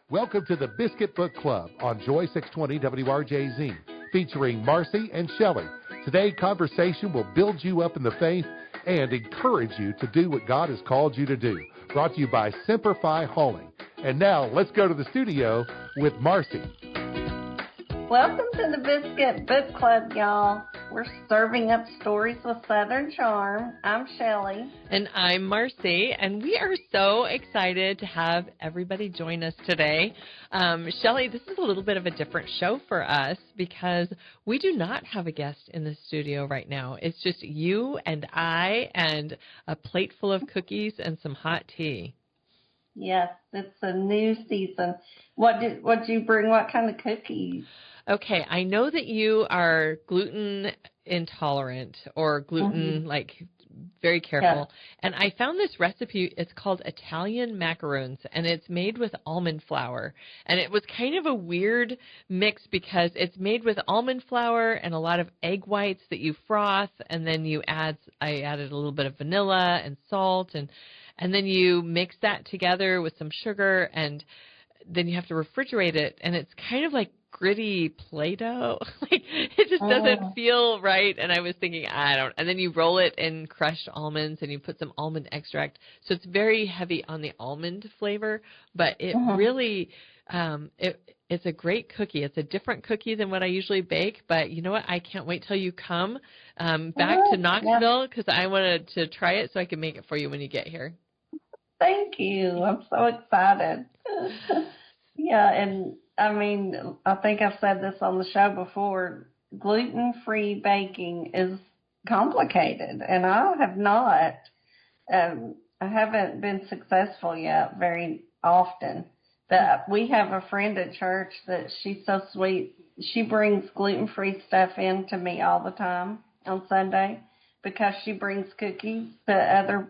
Welcome to the Biscuit Book Club on Joy 620 WRJZ, featuring Marcy and Shelly. Today, conversation will build you up in the faith and encourage you to do what God has called you to do. Brought to you by Simplify Hauling. And now, let's go to the studio with Marcy. Welcome to the Biscuit Book Club, y'all. We're serving up stories with Southern charm. I'm Shelly. And I'm Marcy, and we are so excited to have everybody join us today. Shelly, this is a little bit of a different show for us because we do not have a guest in the studio right now. It's just you and I and a plate full of cookies and some hot tea. Yes, it's a new season. What did you bring? What kind of cookies? Okay, I know that you are gluten intolerant or gluten, very careful. Yeah. And I found this recipe. It's called Italian macaroons, and it's made with almond flour. And it was kind of a weird mix because it's made with almond flour and a lot of egg whites that you froth, and then I added a little bit of vanilla and salt, and then you mix that together with some sugar, and then you have to refrigerate it, and it's kind of like gritty Play-Doh. It just doesn't feel right. And I was thinking, and then you roll it in crushed almonds and you put some almond extract. So it's very heavy on the almond flavor, but it really, it's a great cookie. It's a different cookie than what I usually bake, but you know what? I can't wait till you come back to Knoxville because I wanted to try it so I can make it for you when you get here. Thank you. I'm so excited. Yeah, and I mean, I think I've said this on the show before, gluten-free baking is complicated, and I haven't been successful yet very often. But we have a friend at church that she's so sweet. She brings gluten-free stuff in to me all the time on Sunday because she brings cookies to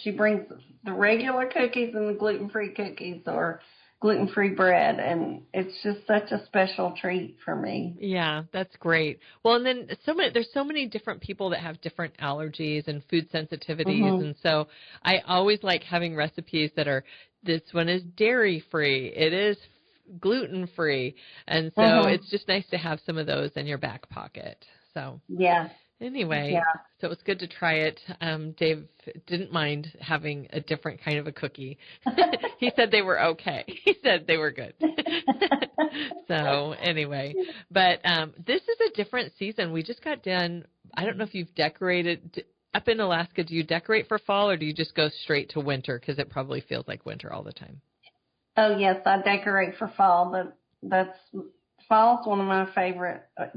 she brings the regular cookies and the gluten-free cookies or gluten-free bread, and it's just such a special treat for me. Yeah, that's great. Well, and then there's so many different people that have different allergies and food sensitivities, and so I always like having recipes that are, this one is dairy-free, it is gluten-free, and so it's just nice to have some of those in your back pocket. So yeah. Anyway, so it was good to try it. Dave didn't mind having a different kind of a cookie. He said they were okay. He said they were good. So anyway, but this is a different season. We just got done. I don't know if you've decorated. Up in Alaska, do you decorate for fall or do you just go straight to winter because it probably feels like winter all the time? Oh, yes, I decorate for fall, but fall's one of my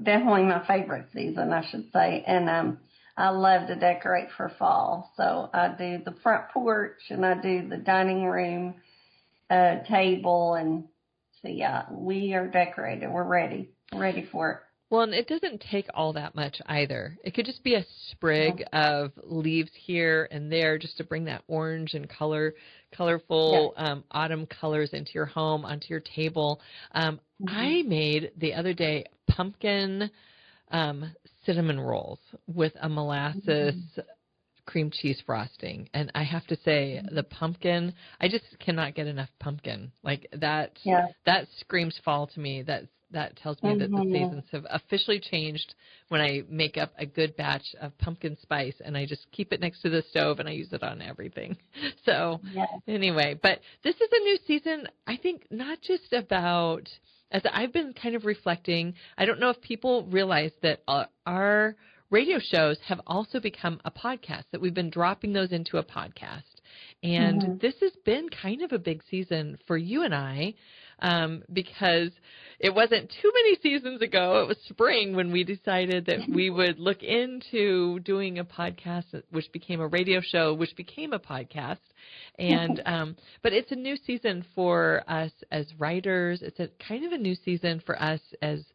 definitely my favorite season, I should say. And I love to decorate for fall. So I do the front porch and I do the dining room table. And so, yeah, we are decorated. We're ready for it. Well, and it doesn't take all that much either. It could just be a sprig of leaves here and there just to bring that orange and colorful autumn colors into your home, onto your table. I made the other day pumpkin cinnamon rolls with a molasses cream cheese frosting. And I have to say, the pumpkin, I just cannot get enough pumpkin. Like that screams fall to me. That tells me that the seasons have officially changed when I make up a good batch of pumpkin spice and I just keep it next to the stove and I use it on everything. So anyway, but this is a new season, I think, not just about, as I've been kind of reflecting, I don't know if people realize that our radio shows have also become a podcast, that we've been dropping those into a podcast. And this has been kind of a big season for you and I, because it wasn't too many seasons ago. It was spring when we decided that we would look into doing a podcast, which became a radio show, which became a podcast. And but it's a new season for us as writers. It's a kind of a new season for us as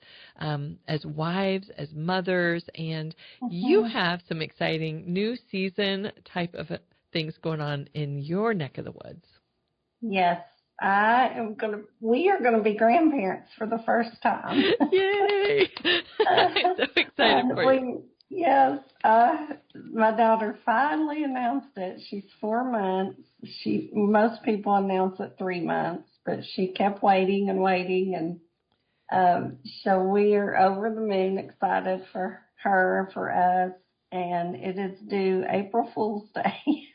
wives, as mothers, and you have some exciting new season type of things going on in your neck of the woods. Yes. We are going to be grandparents for the first time. Yay! I'm so excited for you. Yes, my daughter finally announced it. She's 4 months. Most people announce at 3 months, but she kept waiting and waiting. And so we are over the moon excited for her, for us, and it is due April Fool's Day.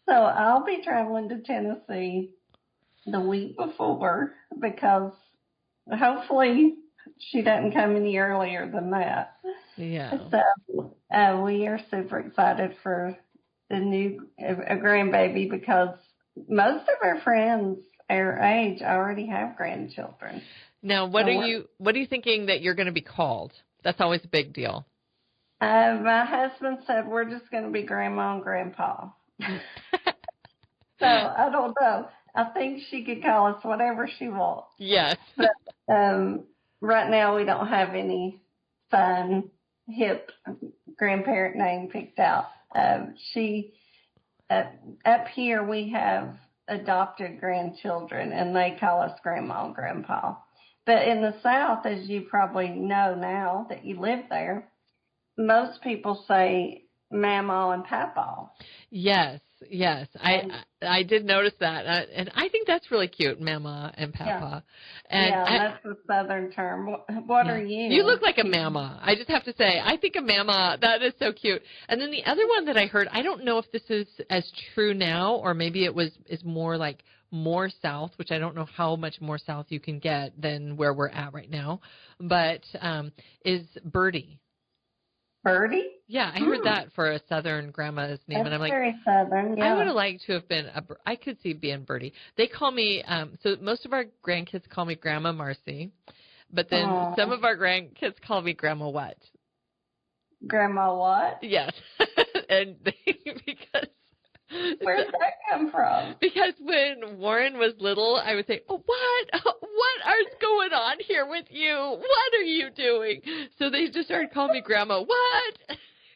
So I'll be traveling to Tennessee the week before because hopefully she doesn't come any earlier than that. Yeah. So we are super excited for the new a grandbaby because most of our friends our age already have grandchildren. Now, what are you thinking that you're going to be called? That's always a big deal. My husband said we're just going to be Grandma and Grandpa. So I don't know. I think she could call us whatever she wants. Yes. But right now we don't have any fun, hip grandparent name picked out. Up here we have adopted grandchildren, and they call us Grandma and Grandpa. But in the South, as you probably know now that you live there, most people say Mama and Papa. Yes. I did notice that, and I think that's really cute, Mama and Papa. Yeah, and that's the Southern term. What are you? You look like a Mama. I just have to say, I think a Mama, that is so cute. And then the other one that I heard, I don't know if this is as true now, or maybe is more like more south, which I don't know how much more south you can get than where we're at right now, but is Birdie. Birdie? Yeah, I heard that for a Southern grandma's name, That's and I'm like, very Southern. Yeah. I would have liked to have been I could see being Birdie. They call me, so most of our grandkids call me Grandma Marcy, but then some of our grandkids call me Grandma What? Grandma what? Yes, and because. Where did that come from? Because when Warren was little, I would say, "Oh, what is going on here with you? What are you doing?" So they just started calling me Grandma What?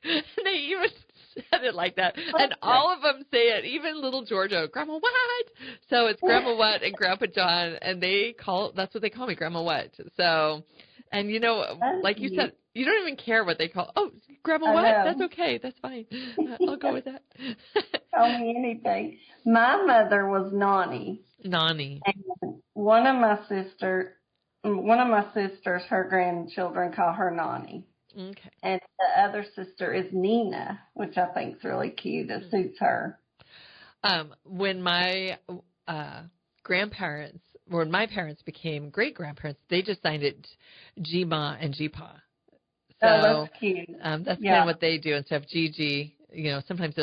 And they even said it like that. And all of them say it, even little Georgia, Grandma What? So it's Grandma What and Grandpa John, and that's what they call me, Grandma What. So, and like you said, you don't even care what they call. Oh, Grandma What? That's okay. That's fine. I'll go with that. Call me anything. My mother was Nani. Nani. And one of my sisters, her grandchildren call her Nani. Okay. And the other sister is Nina, which I think is really cute. It suits her. When my when my parents became great grandparents, they just signed it G-Ma and G-Pa. So that's cute. That's kind of what they do instead of Gigi. Sometimes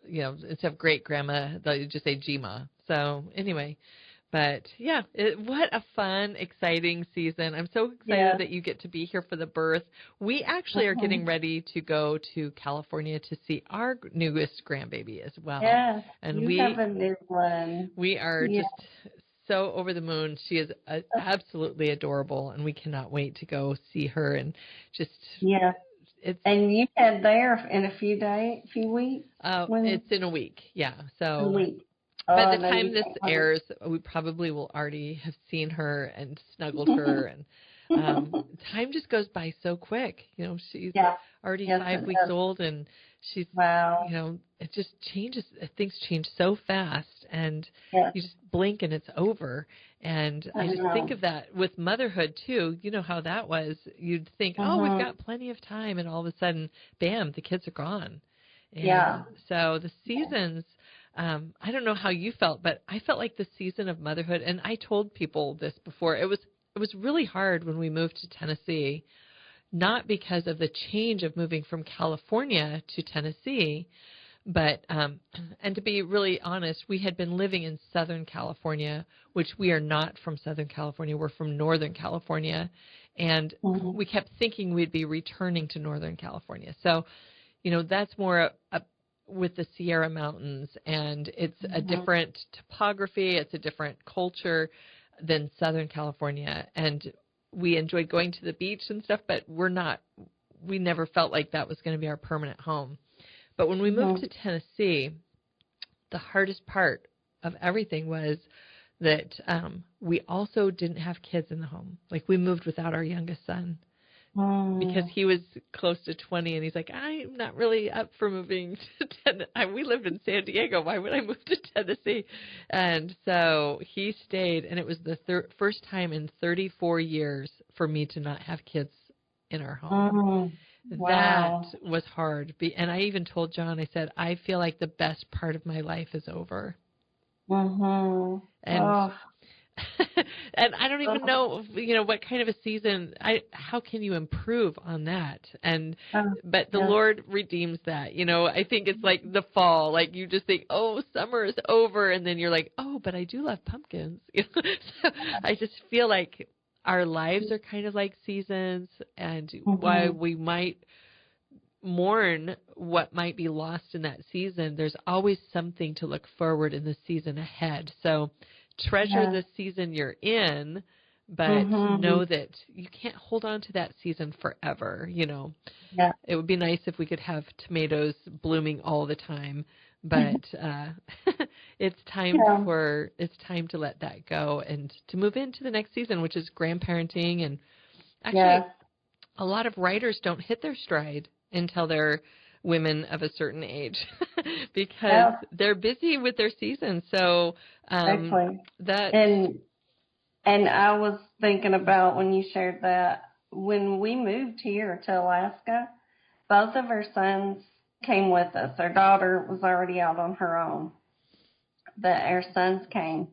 instead of great grandma, they'll just say G-Ma. So anyway, but yeah, what a fun, exciting season. I'm so excited that you get to be here for the birth. We actually are getting ready to go to California to see our newest grandbaby as well. Yeah, and we have a new one. We are just so over the moon. She is absolutely adorable, and we cannot wait to go see her and just and you head there in a few weeks? It's in a week, So a week. By the time this airs, we probably will already have seen her and snuggled her, and time just goes by so quick. She's already 5 weeks old, and she's it just changes. Things change so fast, and you just blink and it's over. And I just think of that with motherhood too. You know how that was. You'd think, oh, we've got plenty of time, and all of a sudden, bam, the kids are gone. And so the seasons. I don't know how you felt, but I felt like the season of motherhood, and I told people this before, it was really hard when we moved to Tennessee, not because of the change of moving from California to Tennessee, but, and to be really honest, we had been living in Southern California, which we are not from Southern California. We're from Northern California, and we kept thinking we'd be returning to Northern California. So, that's more with the Sierra Mountains, and it's a different topography, it's a different culture than Southern California, and we enjoyed going to the beach and stuff, but we never felt like that was going to be our permanent home. But when we moved to Tennessee, the hardest part of everything was that we also didn't have kids in the home. Like, we moved without our youngest son because he was close to 20, and he's like, I'm not really up for moving to Tennessee. We lived in San Diego. Why would I move to Tennessee? And so he stayed, and it was the first time in 34 years for me to not have kids in our home. Wow. That was hard. And I even told John, I said, I feel like the best part of my life is over. And and I don't even know, what kind of a season, how can you improve on that? But the Lord redeems that. I think it's like the fall, like you just think, oh, summer is over. And then you're like, oh, but I do love pumpkins. So I just feel like our lives are kind of like seasons, and while we might mourn what might be lost in that season, there's always something to look forward in the season ahead. So treasure the season you're in, but know that you can't hold on to that season forever. It would be nice if we could have tomatoes blooming all the time, but it's time to let that go and to move into the next season, which is grandparenting. And actually, a lot of writers don't hit their stride until they're women of a certain age because they're busy with their season. So that and I was thinking about when you shared that, when we moved here to Alaska, both of our sons came with us. Our daughter was already out on her own, but our sons came.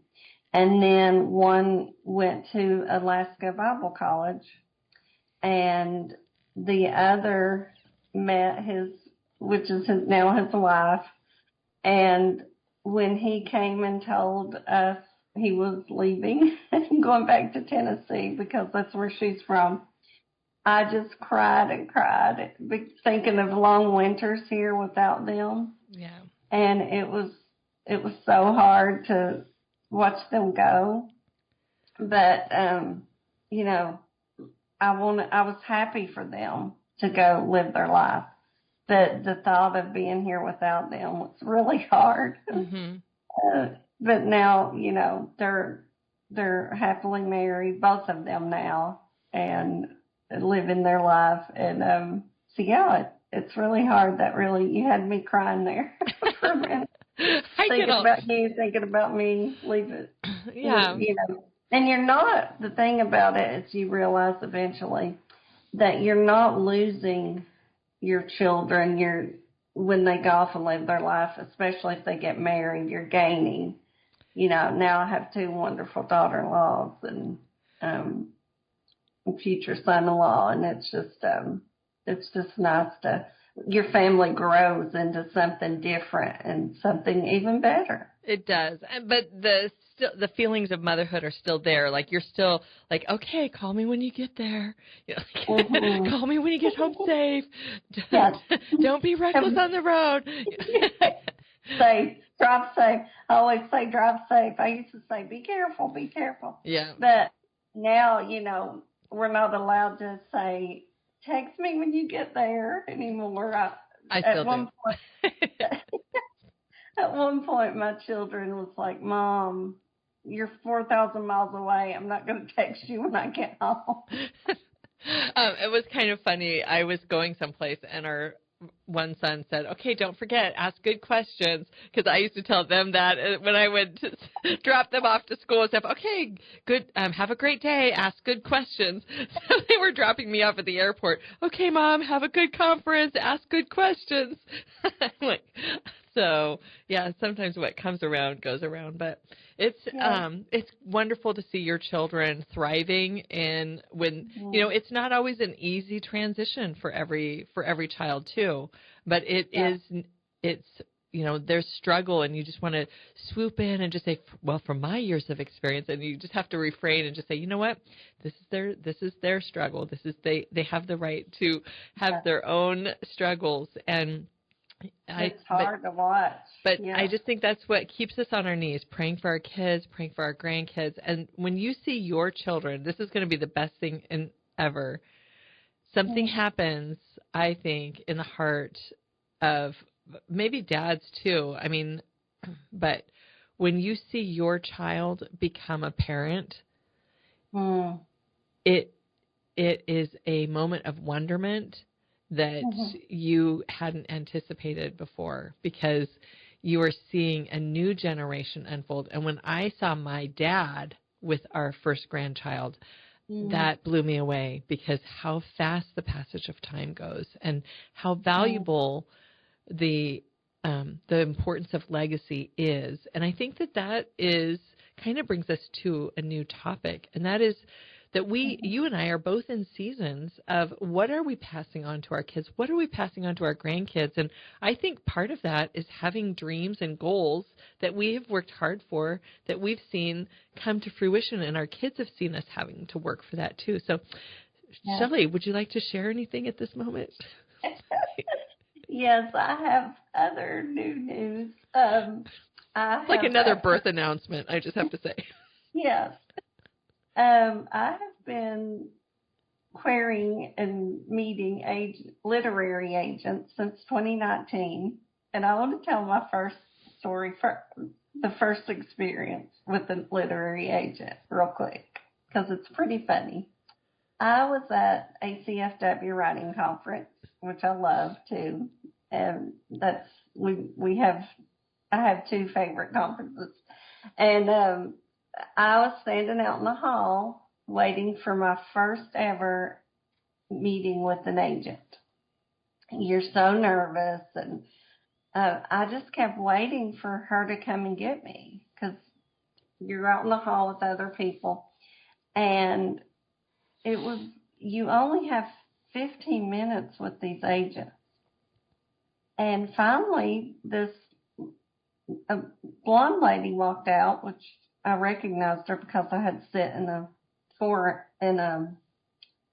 And then one went to Alaska Bible College, and the other met which is now his wife. And when he came and told us he was leaving and going back to Tennessee because that's where she's from, I just cried and cried, thinking of long winters here without them. Yeah. And it was so hard to watch them go. But, I was happy for them to go live their life. But the thought of being here without them was really hard. But now, they're happily married, both of them now, and living their life. And it's really hard. You had me crying there for a minute. Thinking about you, thinking about me, leave it. Yeah. And you're not, the thing about it is you realize eventually that you're not losing your children. When they go off and live their life, especially if they get married, you're gaining. Now I have 2 wonderful daughter-in-laws and future son-in-law, and it's just nice your family grows into something different and something even better. It does. But the feelings of motherhood are still there. Like you're still like, okay, call me when you get there. Call me when you get home safe. Don't be reckless on the road. Drive safe. I always say drive safe. I used to say, be careful, be careful. Yeah. But now, we're not allowed to say, text me when you get there anymore. I still do. At one point, my children was like, Mom, you're 4,000 miles away. I'm not going to text you when I get home. It was kind of funny. I was going someplace, and our one son said, okay, don't forget, ask good questions, because I used to tell them that when I would drop them off to school and stuff. Okay, good, have a great day, ask good questions. So they were dropping me off at the airport. Okay, Mom, have a good conference, ask good questions. So, yeah, sometimes what comes around goes around, but it's wonderful to see your children thriving, and when it's not always an easy transition for every child too, but it's there's struggle, and you just want to swoop in and just say, well, from my years of experience, and you just have to refrain and just say, you know what, this is their struggle. They have the right to have their own struggles, and it's hard to watch. But I just think that's what keeps us on our knees, praying for our kids, praying for our grandkids. And when you see your children, this is going to be the best thing ever. Something happens, I think, in the heart of maybe dads too. I mean, but when you see your child become a parent, it is a moment of wonderment that you hadn't anticipated before, because you are seeing a new generation unfold. And when I saw my dad with our first grandchild, that blew me away, because how fast the passage of time goes, and how valuable the importance of legacy is. And I think that is kind of brings us to a new topic, and that is that you and I are both in seasons of what are we passing on to our kids? What are we passing on to our grandkids? And I think part of that is having dreams and goals that we have worked hard for, that we've seen come to fruition, and our kids have seen us having to work for that too. So, Shelly, would you like to share anything at this moment? Yes, I have other new news. It's like another birth announcement, I just have to say. Yes. I have been querying and meeting literary agents since 2019, and I want to tell my first story, for the first experience with a literary agent real quick, because it's pretty funny. I was at ACFW Writing Conference, which I love too, and I have two favorite conferences, and I was standing out in the hall waiting for my first ever meeting with an agent. You're so nervous, and I just kept waiting for her to come and get me, because you're out in the hall with other people, and you only have 15 minutes with these agents. And finally, this blonde lady walked out, which I recognized her because I had sit in a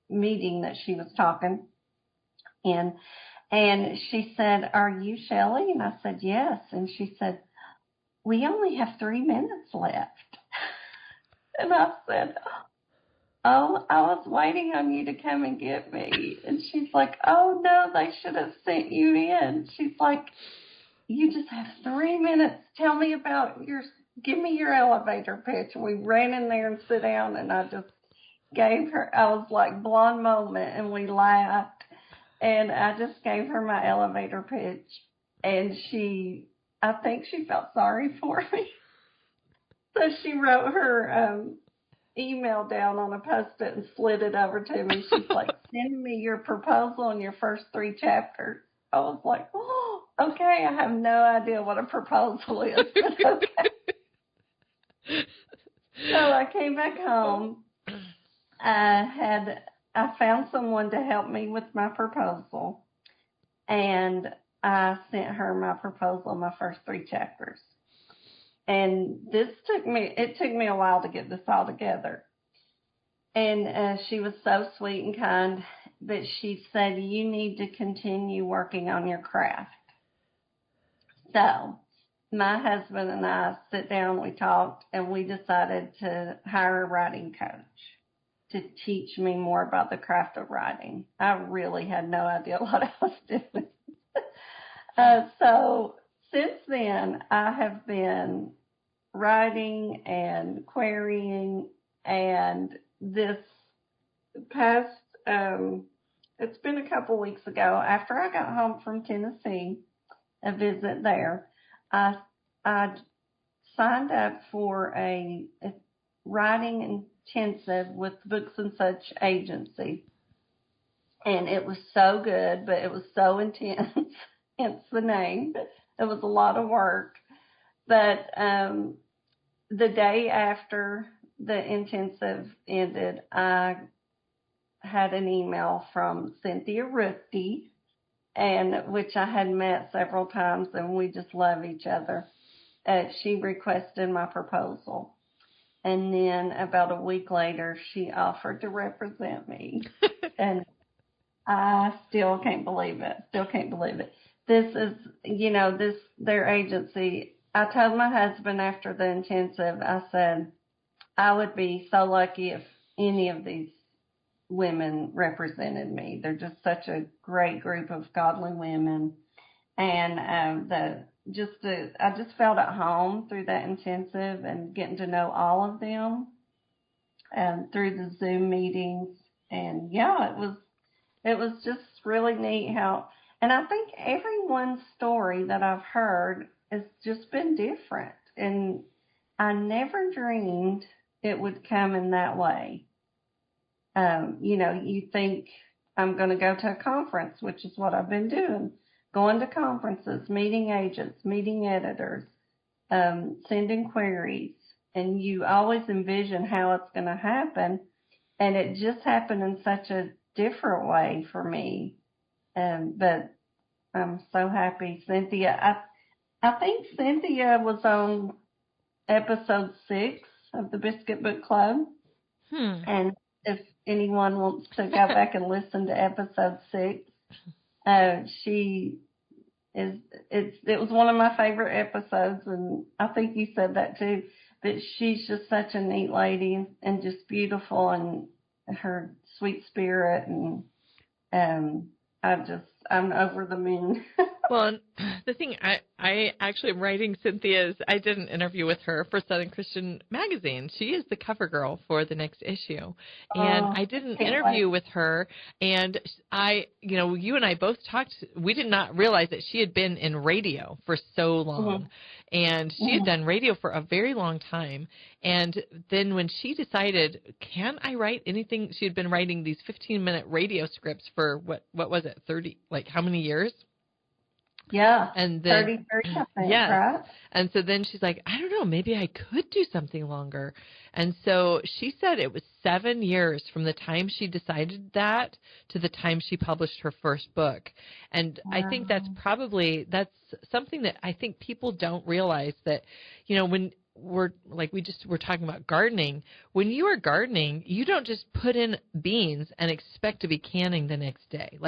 meeting that she was talking in. And she said, "Are you Shelly?" And I said, "Yes." And she said, "We only have 3 minutes left." And I said, "Oh, I was waiting on you to come and get me." And she's like, "Oh, no, they should have sent you in." She's like, "You just have 3 minutes. Tell me give me your elevator pitch." And we ran in there and sit down, and I just I was like blonde moment, and we laughed. And I just gave her my elevator pitch, and I think she felt sorry for me. So she wrote her email down on a Post-it and slid it over to me. She's like, "Send me your proposal and your first 3 chapters." I was like, "Oh, okay." I have no idea what a proposal is, but okay. So I came back home. I found someone to help me with my proposal, and I sent her my proposal, my first 3 chapters. And it took me a while to get this all together. And she was so sweet and kind that she said, "You need to continue working on your craft." So my husband and I sit down, we talked, and we decided to hire a writing coach to teach me more about the craft of writing. I really had no idea what I was doing. So since then, I have been writing and querying, and this past, it's been a couple weeks ago, after I got home from Tennessee, a visit there, I signed up for a writing intensive with Books and Such agency. And it was so good, but it was so intense, hence the name. It was a lot of work. But the day after the intensive ended, I had an email from Cynthia Rookie, which I had met several times, and we just love each other. She requested my proposal. And then about a week later, she offered to represent me. And I still can't believe it. This is, their agency. I told my husband after the intensive, I said, I would be so lucky if any of these women represented me. They're just such a great group of godly women. And I just felt at home through that intensive and getting to know all of them, and through the Zoom meetings. And yeah, it was just really neat how, and I think everyone's story that I've heard has just been different. And I never dreamed it would come in that way. You think I'm going to go to a conference, which is what I've been doing, going to conferences, meeting agents, meeting editors, sending queries, and you always envision how it's going to happen, and it just happened in such a different way for me. But I'm so happy, Cynthia. I think Cynthia was on episode 6 of the Biscuit Book Club, and if anyone wants to go back and listen to episode 6, it was one of my favorite episodes, and I think you said that too. But she's just such a neat lady and just beautiful, and her sweet spirit, and I'm over the moon. Well, the thing, I actually am writing Cynthia's, I did an interview with her for Southern Christian Magazine. She is the cover girl for the next issue. And I did an interview with her, and you and I both talked, we did not realize that she had been in radio for so long. And she had done radio for a very long time. And then when she decided, can I write anything? She had been writing these 15-minute radio scripts for, what was it, 30, like how many years? Yeah, and then 33, I think, yes. right? And so then she's like, I don't know, maybe I could do something longer. And so she said it was 7 years from the time she decided that to the time she published her first book. And I think that's something that I think people don't realize, that, when we're talking about gardening. When you are gardening, you don't just put in beans and expect to be canning the next day.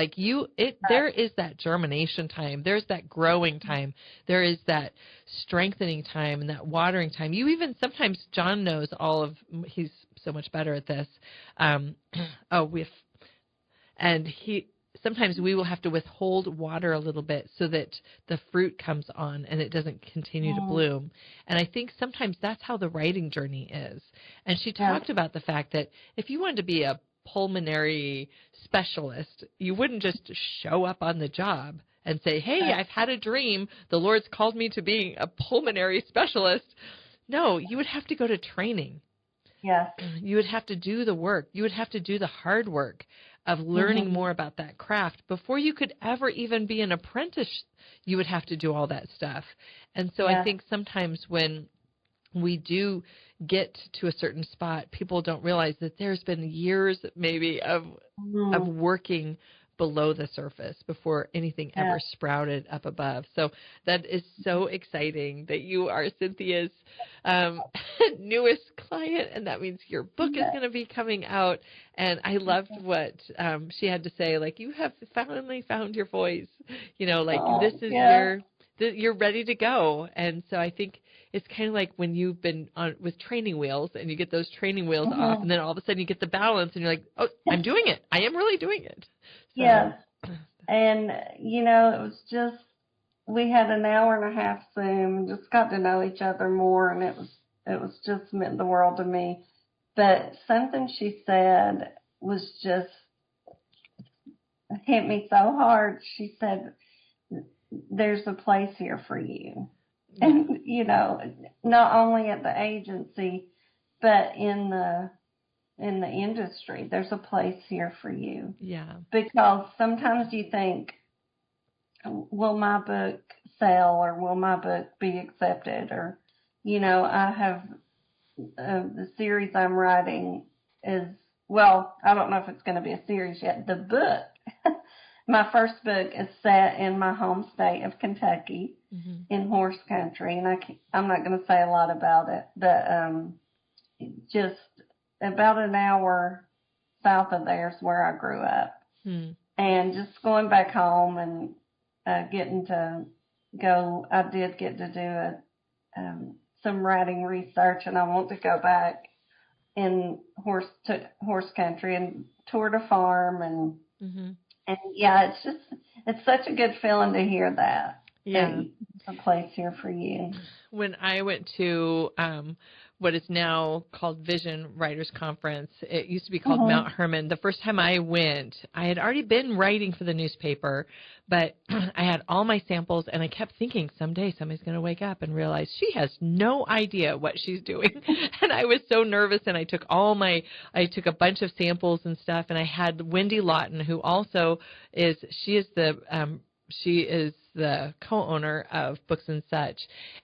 There is that germination time. There's that growing time. There is that strengthening time and that watering time. You even sometimes, John knows he's so much better at this. Sometimes we will have to withhold water a little bit so that the fruit comes on and it doesn't continue to bloom. And I think sometimes that's how the writing journey is. And she talked about the fact that if you wanted to be a pulmonary specialist, you wouldn't just show up on the job and say, hey, I've had a dream. The Lord's called me to be a pulmonary specialist. No, you would have to go to training. Yes. You would have to do the work. You would have to do the hard work of learning more about that craft. Before you could ever even be an apprentice, you would have to do all that stuff. And so I think sometimes when we do get to a certain spot, people don't realize that there's been years maybe of working below the surface before anything ever sprouted up above. So that is so exciting that you are Cynthia's newest client, and that means your book is going to be coming out. And I loved what she had to say, like, you have finally found your voice, this is you're ready to go. And so I think it's kind of like when you've been on with training wheels and you get those training wheels off, and then all of a sudden you get the balance and you're like, oh, I'm doing it. I am really doing it. So. Yes. And, it was just, we had an hour and a half Zoom and just got to know each other more, and it was just meant the world to me. But something she said was just hit me so hard. She said, there's a place here for you. And, not only at the agency, but in the industry, there's a place here for you. Yeah. Because sometimes you think, will my book sell, or will my book be accepted? Or, I have the series I'm writing is, I don't know if it's going to be a series yet. The book, my first book is set in my home state of Kentucky, in horse country. And I'm not going to say a lot about it, but just about an hour south of there is where I grew up. And just going back home and getting to go, I did get to do some writing research, and I want to go back in horse country and tour the farm, and it's such a good feeling to hear that. Yeah. a place here for you. When I went to what is now called Vision Writers Conference, it used to be called Mount Hermon. The first time I went, I had already been writing for the newspaper, but I had all my samples, and I kept thinking someday somebody's going to wake up and realize she has no idea what she's doing. And I was so nervous, and I took a bunch of samples and stuff, and I had Wendy Lawton, who also she is the co-owner of Books and Such,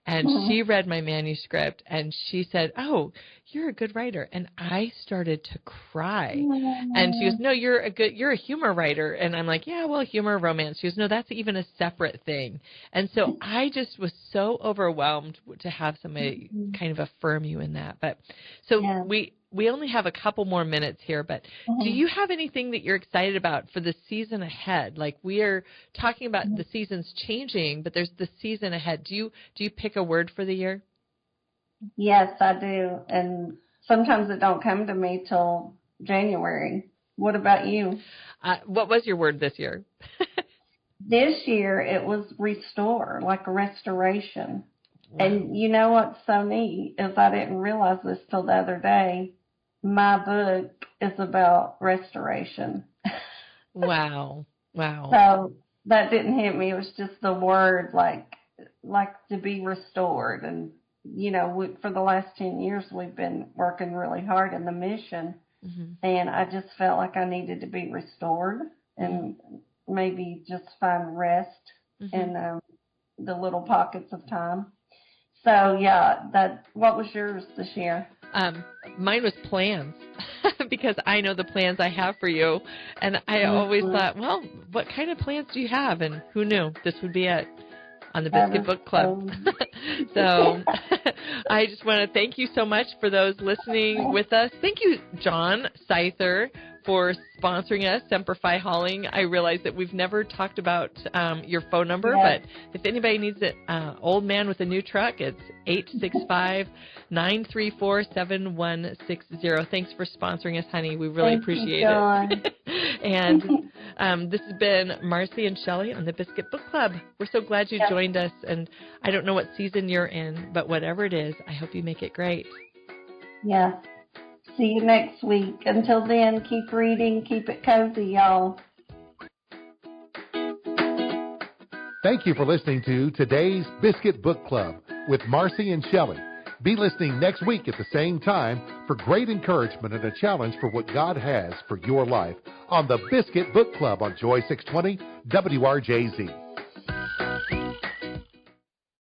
and she read my manuscript, and she said, "Oh, you're a good writer." And I started to cry. And she goes, "No, you're a humor writer." And I'm like, "Yeah, well, humor, romance." She goes, "No, that's even a separate thing." And so I just was so overwhelmed to have somebody kind of affirm you in that. But so we only have a couple more minutes here, but do you have anything that you're excited about for the season ahead? Like, we are talking about the seasons changing, but there's the season ahead. Do you pick a word for the year? Yes, I do. And sometimes it don't come to me till January. What about you? What was your word this year? This year it was restore, like a restoration. Wow. And you know what's so neat is I didn't realize this till the other day. My book is about restoration. Wow. So that didn't hit me. It was just the word, like to be restored. And, you know, for the last 10 years, we've been working really hard in the mission. And I just felt like I needed to be restored and maybe just find rest in the little pockets of time. So, yeah, what was yours this year? Mine was plans, because I know the plans I have for you. And I always thought, well, what kind of plans do you have? And who knew this would be it on the Biscuit Book Club. So I just want to thank you so much for those listening with us. Thank you, John Seither, for sponsoring us, Semper Fi Hauling. I realize that we've never talked about your phone number, but if anybody needs an old man with a new truck, it's 865-934-7160. Thanks for sponsoring us, honey. We really appreciate it. And this has been Marcy and Shelly on the Biscuit Book Club. We're so glad you joined us, and I don't know what season you're in, but whatever it is, I hope you make it great. Yeah. See you next week. Until then, keep reading, keep it cozy, y'all. Thank you for listening to today's Biscuit Book Club with Marcy and Shelly. Be listening next week at the same time for great encouragement and a challenge for what God has for your life on the Biscuit Book Club on Joy 620 WRJZ.